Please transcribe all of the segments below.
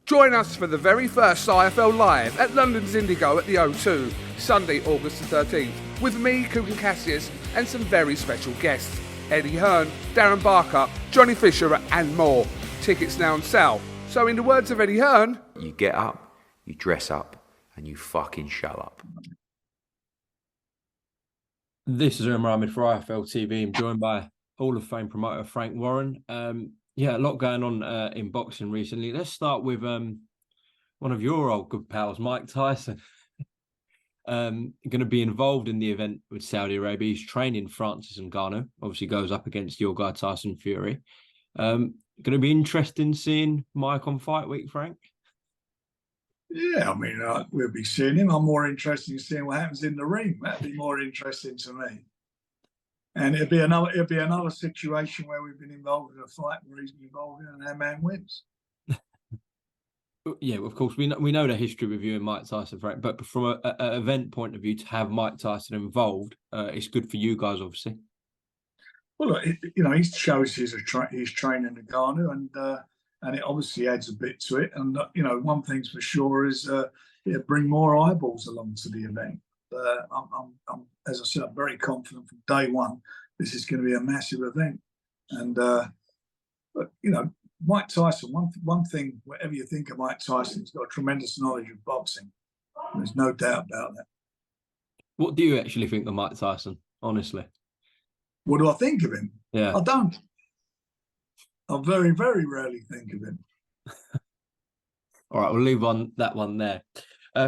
Join us for the very first IFL Live at London's Indigo at the O2, Sunday, August the 13th, with me, Coogan Cassius, and some very special guests. Eddie Hearn, Darren Barker, Johnny Fisher and more. Tickets now on sale. So in the words of Eddie Hearn, you get up, you dress up, and you fucking show up. This is Umar for IFLTV. I'm joined by Hall of Fame promoter Frank Warren. A lot going on in boxing recently. Let's start with one of your old good pals, Mike Tyson. Going to be involved in the event with Saudi Arabia. He's training Francis Ngannou. Obviously goes up against your guy Tyson Fury. Going to be interesting seeing Mike on Fight Week, Frank. Yeah, I mean, we'll be seeing him. I'm more interested in seeing what happens in the ring. That'd be more interesting to me. And it'll be another situation where we've been involved in a fight where he's been involved in and our man wins. Yeah, of course, we know the history with you and Mike Tyson, Frank, but from an event point of view, to have Mike Tyson involved, it's good for you guys, obviously. Well, look, he shows he's training Ngannou, and it obviously adds a bit to it. And one thing's for sure is it'll bring more eyeballs along to the event. I'm, as I said, I'm very confident from day one. This is going to be a massive event, and Mike Tyson. One thing, whatever you think of Mike Tyson, he's got a tremendous knowledge of boxing. There's no doubt about that. What do you actually think of Mike Tyson, honestly? What do I think of him? Yeah, I don't. I very, very rarely think of him. All right, we'll leave on that one there.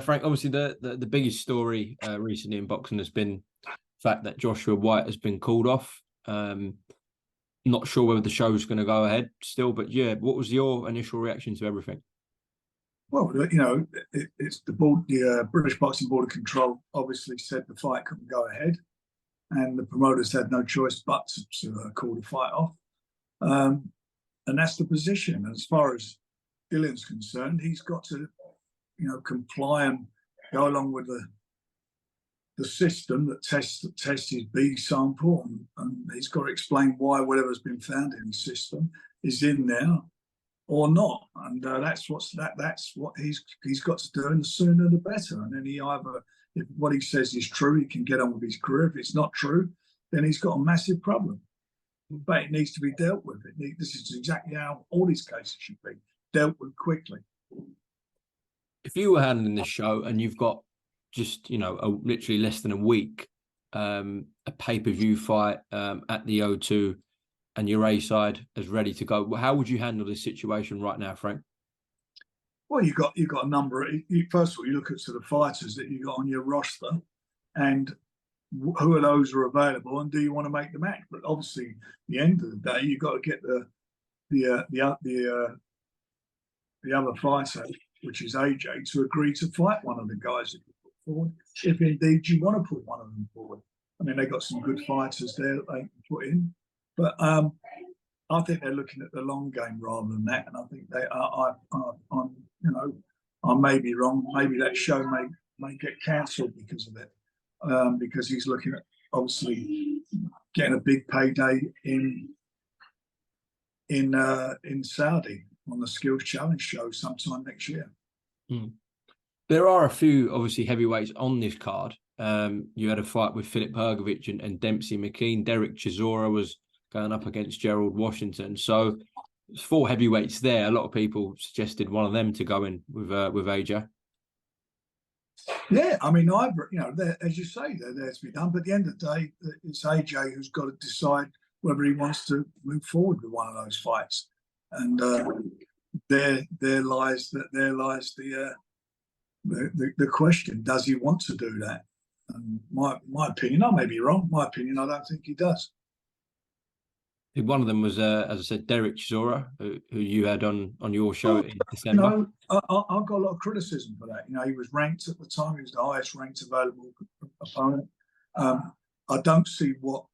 Frank, obviously the biggest story recently in boxing has been the fact that Joshua Whyte has been called off. Not sure whether the show's going to go ahead still, but yeah, what was your initial reaction to everything? Well, it's the British Boxing Board of Control obviously said the fight couldn't go ahead, and the promoters had no choice but to call the fight off. And that's the position. As far as Dillian's concerned, he's got to, comply and go along with the system that tests his B sample, and he's got to explain why whatever's been found in his system is in there or not. And that's what he's got to do, and the sooner the better. And then if what he says is true, he can get on with his career. If it's not true, then he's got a massive problem. But it needs to be dealt with. This is exactly how all these cases should be dealt with quickly. If you were handling this show and you've got just, literally less than a week, a pay-per-view fight at the O2 and your A side is ready to go, how would you handle this situation right now, Frank? Well, you've got a number. First of all, you look at the fighters that you got on your roster, and who are those who are available, and do you want to make the match? But obviously, at the end of the day, you've got to get the other fighter, which is AJ, to agree to fight one of the guys that you put forward, if indeed you want to put one of them forward. I mean, they've got some good fighters there that they can put in, but I think they're looking at the long game rather than that. And I think I may be wrong. Maybe that show may get cancelled because of it. Because he's looking at obviously getting a big payday in Saudi on the Skills Challenge show sometime next year. There are a few obviously heavyweights on this card. You had a fight with Filip Hrgovic and Dempsey McKean. Derek Chisora was going up against Gerald Washington. So there's 4 heavyweights there. A lot of people suggested one of them to go in with AJ. Yeah, I mean, as you say, they're there to be done. But at the end of the day, it's AJ who's got to decide whether he wants to move forward with one of those fights. And there lies the question: does he want to do that? And my opinion, I may be wrong. My opinion, I don't think he does. One of them was, as I said, Derek Chisora, who you had on your show in December. I got a lot of criticism for that. He was ranked at the time; he was the highest ranked available opponent. I don't see what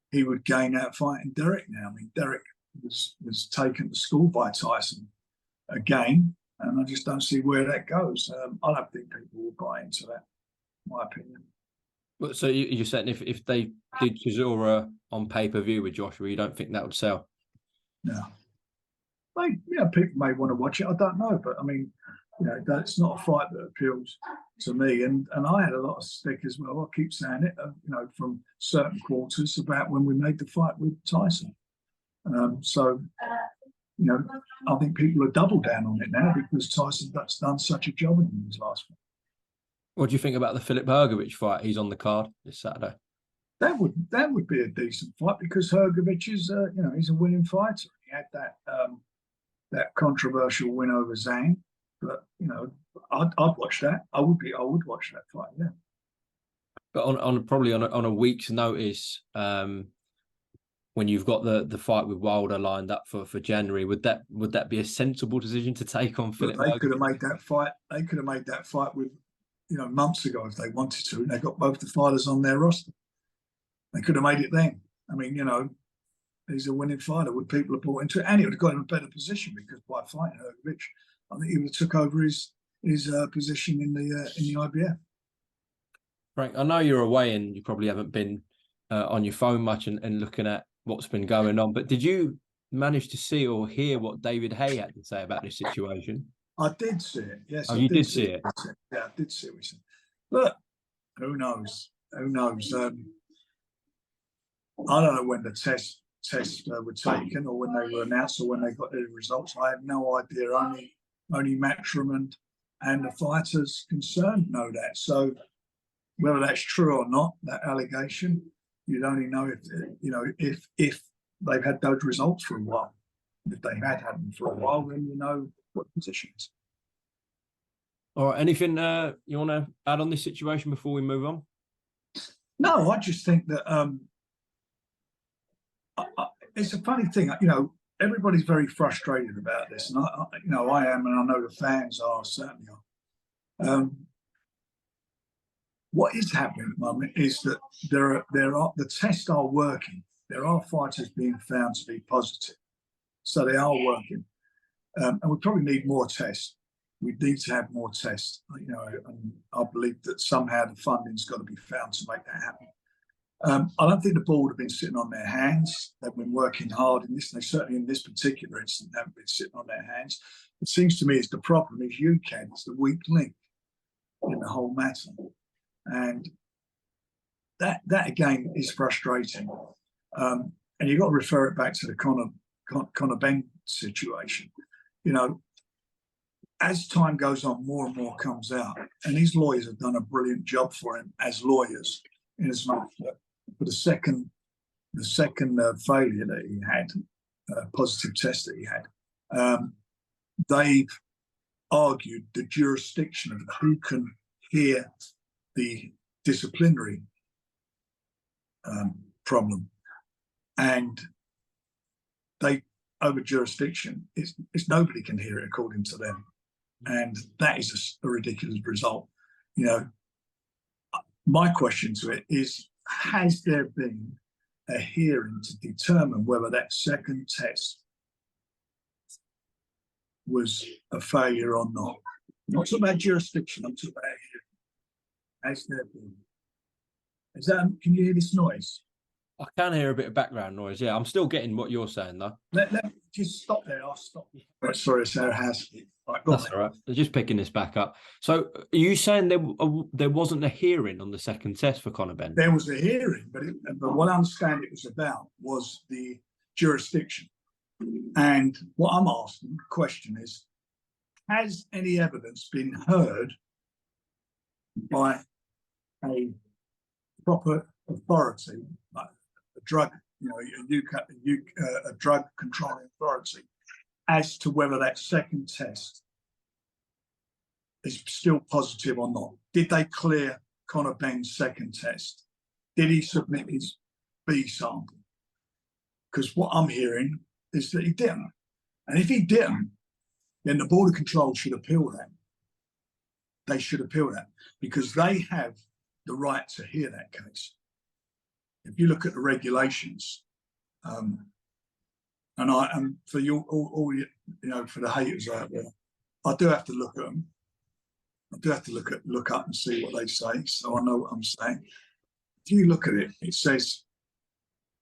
he would gain out of fighting Derek now. I mean, Derek was taken to school by Tyson again, and I just don't see where that goes. I don't think people will buy into that, in my opinion. So you're saying if they did Chisora on pay-per-view with Joshua, you don't think that would sell? Yeah. People may want to watch it. I don't know, but I mean, it's not a fight that appeals to me. And I had a lot of stick as well. I keep saying it, from certain quarters about when we made the fight with Tyson. I think people are double down on it now because Tyson that's done such a job in his last one. What do you think about the Filip Hrgović fight? He's on the card this Saturday. That would be a decent fight because Hrgović is, he's a winning fighter. He had that controversial win over Zhang, but I'd watch that. I would watch that fight. Yeah. But on a week's notice, when you've got the fight with Wilder lined up for January, would that be a sensible decision to take on Filip Hrgović? They could have made that fight. They could have made that fight with, months ago if they wanted to. And they got both the fighters on their roster. They could have made it then. I mean, he's a winning fighter. Would people have bought into it? And he would have got in a better position because by fighting Hrgović, I think he would have took over his position in the IBF. Frank, I know you're away and you probably haven't been on your phone much and looking at what's been going on, but did you manage to see or hear what David Haye had to say about this situation? I did see it. Yes, you did see it. Yeah, I did see it. Look, who knows? Who knows? I don't know when the tests were taken or when they were announced or when they got the results. I have no idea. Only Matchroom and the fighters concerned know that. So whether that's true or not, that allegation, you'd only know if they've had those results for a while. If they had them for a while, then you know what positions. All right. Anything you want to add on this situation before we move on? No, I just think that it's a funny thing. Everybody's very frustrated about this, and I am, and I know the fans are certainly are. What is happening at the moment is that the tests are working. There are fighters being found to be positive, so they are working, and we probably need more tests. We need to have more tests, and I believe that somehow the funding's got to be found to make that happen. I don't think the board have been sitting on their hands. They've been working hard in this, and they certainly in this particular instance haven't been sitting on their hands. It seems to me as the problem is UKAD is the weak link in the whole matter. And that again is frustrating. And you've got to refer it back to the Conor Benn situation. As time goes on, more and more comes out, and these lawyers have done a brilliant job for him as lawyers, in as much that for the second failure that he had, positive test that he had, they've argued the jurisdiction of who can hear the disciplinary problem, and they over jurisdiction. It's nobody can hear it according to them, and that is a ridiculous result. My question to it is: has there been a hearing to determine whether that second test was a failure or not? I'm not talking about jurisdiction. I'm talking about hearing. Has there been? Can you hear this noise? I can hear a bit of background noise. Yeah, I'm still getting what you're saying, though. Let me just stop there. I'll stop. Right, sorry, Sarah has. Right, that's all right. I'm just picking this back up. So, are you saying there wasn't a hearing on the second test for Conor Benn? There was a hearing, but what I understand it was about was the jurisdiction. And what I'm asking, the question is, has any evidence been heard by a proper authority, like a drug, a drug controlling authority, as to whether that second test is still positive or not? Did they clear Conor Benn's second test? Did he submit his B sample? Because what I'm hearing is that he didn't. And if he didn't, then the Border Control should appeal that. They should appeal that because they have the right to hear that case. If you look at the regulations, and for you all for the haters out there, I do have to look at them. I do have to look up and see what they say, so I know what I'm saying. If you look at it, it says,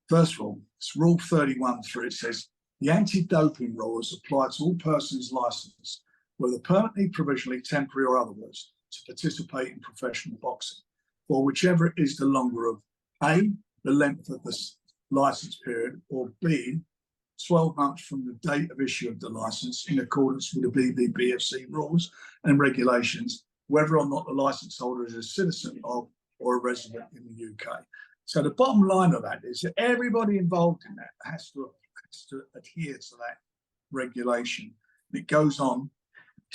first of all, it's Rule 31.3. It says The anti-doping laws apply to all persons licensed, whether permanently, provisionally, temporary, or otherwise, to participate in professional boxing, or whichever is the longer of A, the length of the license period, or B, 12 months from the date of issue of the license in accordance with the BBBFC rules and regulations, whether or not the license holder is a citizen of or a resident in the UK. So the bottom line of that is that everybody involved in that has to adhere to that regulation. And it goes on,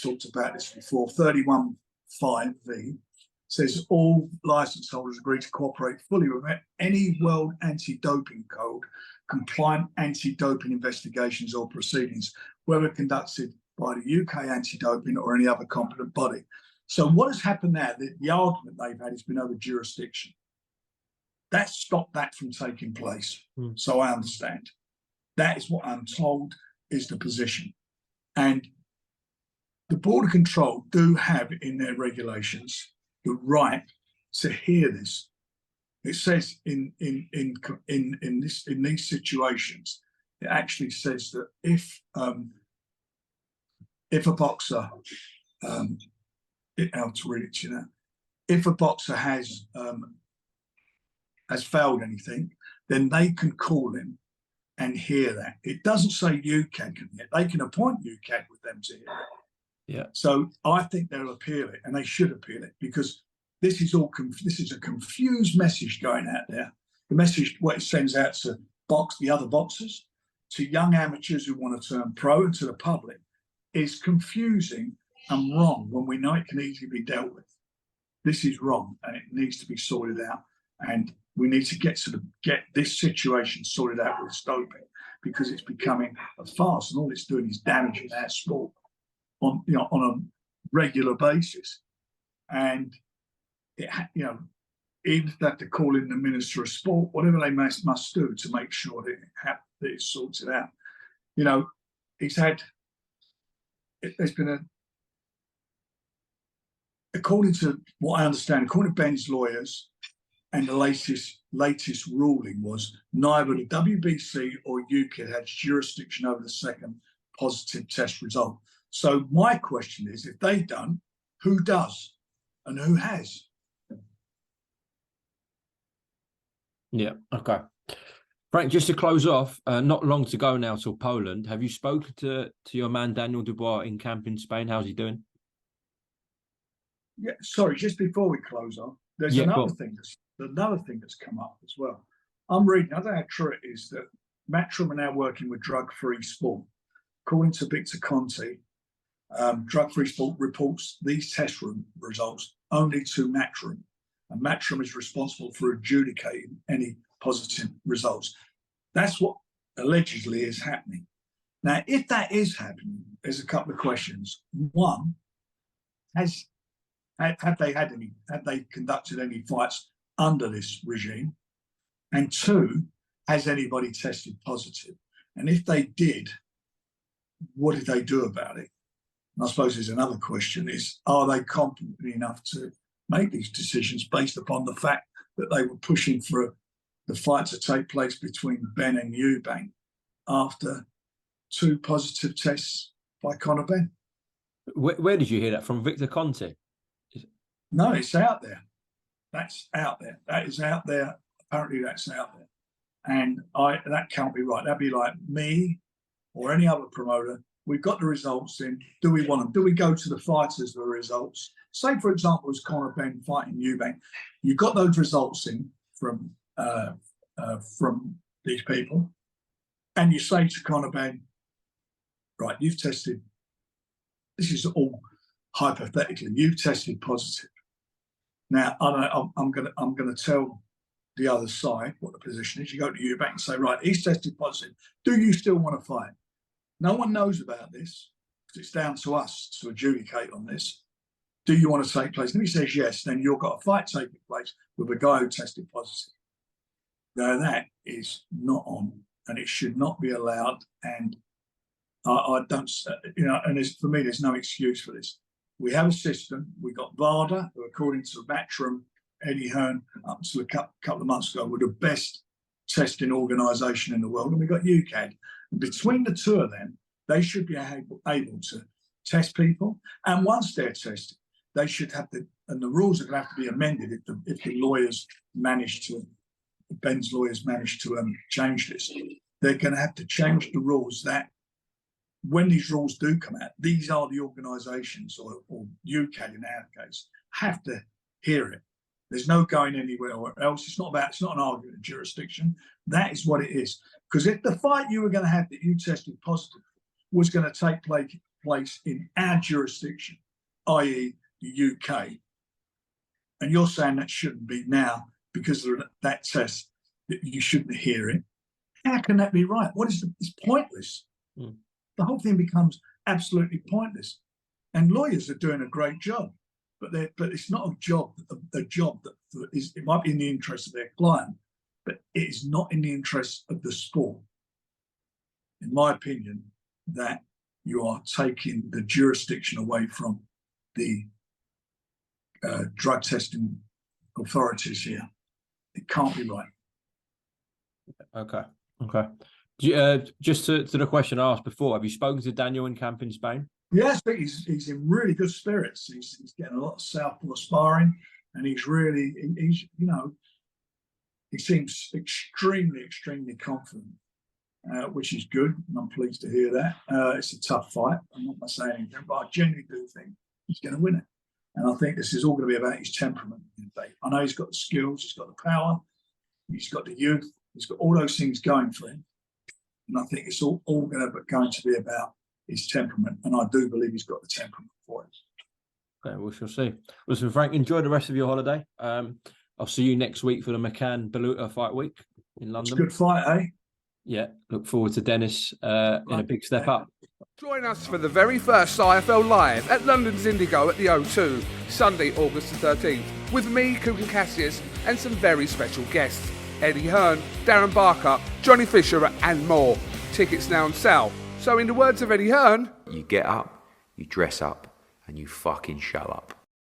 talked about this before, 31.5v says all license holders agree to cooperate fully with any World Anti-Doping Code compliant anti-doping investigations or proceedings, whether conducted by the UK anti-doping or any other competent body. So what has happened now, the argument they've had has been over jurisdiction. That stopped that from taking place. So I understand. That is what I'm told is the position. And the Border Control do have in their regulations the right to hear this. It says in these situations, it actually says that if a boxer, how to read it to you now, if a boxer has failed anything, then they can call him and hear that. It doesn't say UKAD can hear it. They can appoint UKAD with them to hear it. Yeah. So I think they'll appeal it, and they should appeal it, because this is a confused message going out there. The message, what it sends out to the other boxers, to young amateurs who want to turn pro, and to the public, is confusing and wrong when we know it can easily be dealt with. This is wrong, and it needs to be sorted out. And we need to get this situation sorted out with doping, because it's becoming a farce, and all it's doing is damaging our sport on a regular basis. And even if they have to call in the Minister of Sport, whatever they must do to make sure that it sorts it out. There's been according to what I understand, according to Benn's lawyers, and the latest ruling was neither the WBC or UKAD had jurisdiction over the second positive test result. So my question is, if they don't, who does and who has? Yeah, okay. Frank, just to close off, not long to go now till Poland. Have you spoken to your man Daniel Dubois in camp in Spain? How's he doing? Yeah, sorry, just before we close off, there's another thing that's come up as well. I'm reading, I don't know how true it is, that Matchroom are now working with drug-free sport. According to Victor Conti, drug-free sport reports these test results only to Matchroom, and Matchroom is responsible for adjudicating any positive results. That's what allegedly is happening. Now, if that is happening, there's a couple of questions. One, have they conducted any fights under this regime? And two, has anybody tested positive? And if they did, what did they do about it? And I suppose there's another question is, are they competent enough to make these decisions based upon the fact that they were pushing for the fight to take place between Benn and Eubank after 2 positive tests by Conor Benn? Where did you hear that from? Victor Conti? No, it's out there. That's out there. That is out there. Apparently that's out there. And that can't be right. That'd be like me or any other promoter. We've got the results in. Do we want them? Do we go to the fighters for the results? Say, for example, as Conor Benn fighting Eubank, you got those results in from these people, and you say to Conor Benn, right, you've tested, this is all hypothetically, you've tested positive. Now, I'm going to tell the other side what the position is. You go to Eubank and say, right, he's tested positive. Do you still want to fight? No one knows about this, because it's down to us to adjudicate on this. Do you want to take place? And if he says yes, then you've got a fight taking place with a guy who tested positive. Now, that is not on, and it should not be allowed. And I don't, and for me, there's no excuse for this. We have a system. We got VADA, who, according to Matchroom, Eddie Hearn, up until a couple of months ago, were the best testing organisation in the world, and we've got UKAD. And between the two of them, they should be able to test people. And once they're tested, they should have and the rules are going to have to be amended if the lawyers manage to, Benn's lawyers manage to change this. They're going to have to change the rules that when these rules do come out, these are the organisations, or UKAD in our case, have to hear it. There's no going anywhere else. It's not an argument of jurisdiction. That is what it is. Because if the fight you were going to have that you tested positive was going to take place in our jurisdiction, i.e. the UK, and you're saying that shouldn't be now because of that test, that you shouldn't hear it, how can that be right? It's pointless. Mm. The whole thing becomes absolutely pointless. And lawyers are doing a great job. But it's not a job that it might be in the interest of their client, but it is not in the interest of the sport. In my opinion, that you are taking the jurisdiction away from the drug testing authorities here. It can't be right. Okay. Just to the question I asked before, have you spoken to Daniel in camp in Spain? Yes, but he's in really good spirits. He's getting a lot of southpaw sparring, and he seems extremely confident, which is good, and I'm pleased to hear that. It's a tough fight. I'm not saying anything, but I genuinely do think he's going to win it. And I think this is all going to be about his temperament. I know he's got the skills, he's got the power, he's got the youth, he's got all those things going for him. And I think it's all going to be about his temperament, and I do believe he's got the temperament for it. Okay, we shall see. Listen, Frank, enjoy the rest of your holiday. I'll see you next week for the McCann-Baluta fight week in London. It's a good fight, eh? Yeah, look forward to Dennis in a big step up. Join us for the very first IFL Live at London's Indigo at the O2, Sunday, August the 13th, with me, Kugan Cassius, and some very special guests. Eddie Hearn, Darren Barker, Johnny Fisher, and more. Tickets now on sale. So in the words of Eddie Hearn, You get up, you dress up, and you fucking show up.